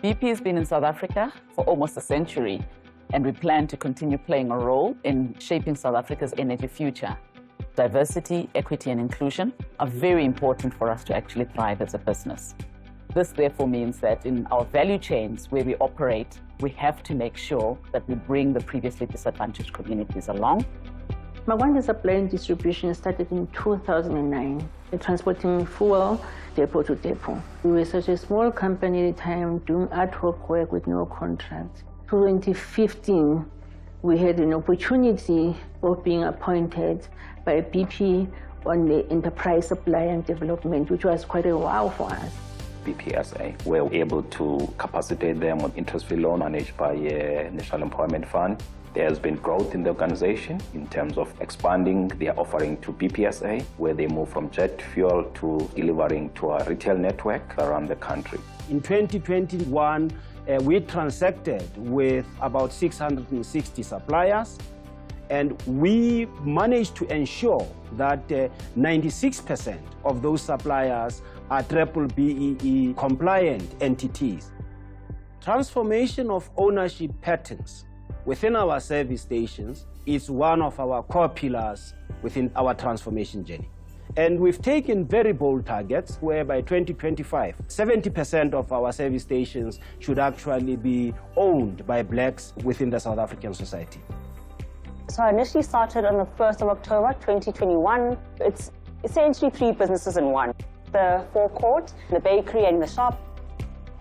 BP has been in South Africa for almost a century, and we plan to continue playing a role in shaping South Africa's energy future. Diversity, equity, and inclusion are very important for us to actually thrive as a business. This therefore means that in our value chains where we operate, we have to make sure that we bring the previously disadvantaged communities along. Makwande Supply and Distribution started in 2009, transporting fuel depot to depot. We were such a small company at the time doing ad hoc work with no contract. 2015, we had an opportunity of being appointed by BP on the enterprise supply and development, which was quite a wow for us. BPSA were able to capacitate them on interest-free loan managed by National Employment Fund. There has been growth in the organization in terms of expanding their offering to BPSA, where they move from jet fuel to delivering to a retail network around the country. In 2021, we transacted with about 660 suppliers, and we managed to ensure that 96% of those suppliers are BBBEE compliant entities. Transformation of ownership patterns within our service stations is one of our core pillars within our transformation journey. And we've taken very bold targets where by 2025, 70% of our service stations should actually be owned by blacks within the South African society. So I initially started on the 1st of October 2021. It's essentially 3 businesses in one. The forecourt, the bakery, and the shop.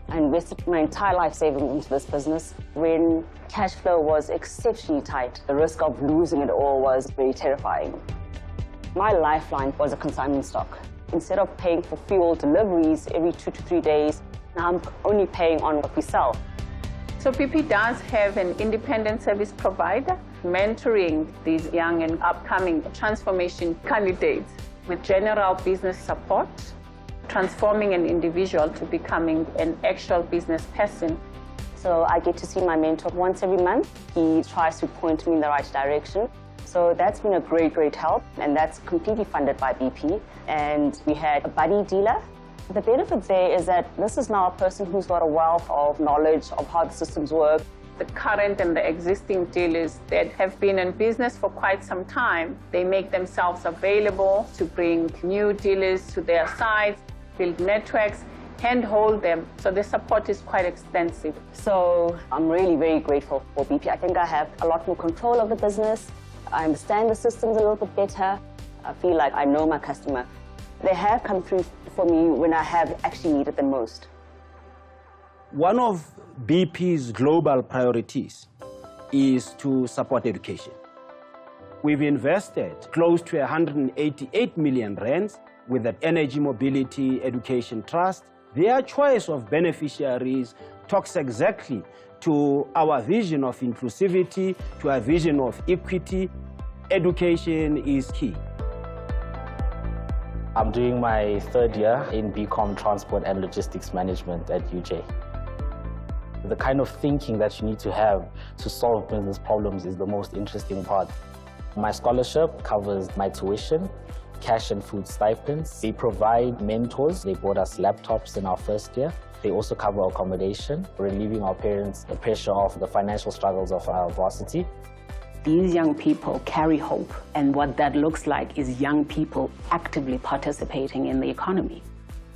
I invested my entire life savings into this business when cash flow was exceptionally tight. The risk of losing it all was very terrifying. My lifeline was a consignment stock. Instead of paying for fuel deliveries every 2 to 3 days, now I'm only paying on what we sell. So BP does have an independent service provider mentoring these young and upcoming transformation candidates with general business support, transforming an individual to becoming an actual business person. So I get to see my mentor once every month. He tries to point me in the right direction. So that's been a great, great help, and that's completely funded by BP. And we had a buddy dealer. The benefit there is that this is now a person who's got a wealth of knowledge of how the systems work. The current and the existing dealers that have been in business for quite some time, they make themselves available to bring new dealers to their sites, build networks, handhold them. So the support is quite extensive. So I'm really very grateful for BP. I think I have a lot more control of the business. I understand the systems a little bit better. I feel like I know my customer. They have come through for me when I have actually needed them most. One of BP's global priorities is to support education. We've invested close to 188 million rands with the Energy Mobility Education Trust. Their choice of beneficiaries talks exactly to our vision of inclusivity, to our vision of equity. Education is key. I'm doing my 3rd year in BCom Transport and Logistics Management at UJ. The kind of thinking that you need to have to solve business problems is the most interesting part. My scholarship covers my tuition, cash and food stipends. They provide mentors. They bought us laptops in our 1st year. They also cover accommodation, relieving our parents the pressure of the financial struggles of our varsity. These young people carry hope, and what that looks like is young people actively participating in the economy.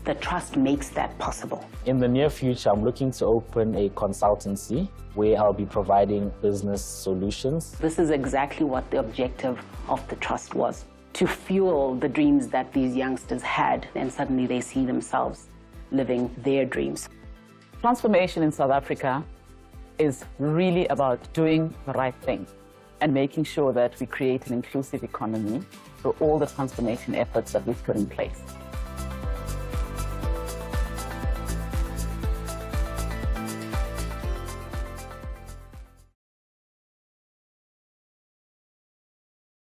The trust makes that possible. In the near future, I'm looking to open a consultancy where I'll be providing business solutions. This is exactly what the objective of the trust was, to fuel the dreams that these youngsters had, and suddenly they see themselves living their dreams. Transformation in South Africa is really about doing the right thing and making sure that we create an inclusive economy through all the transformation efforts that we've put in place.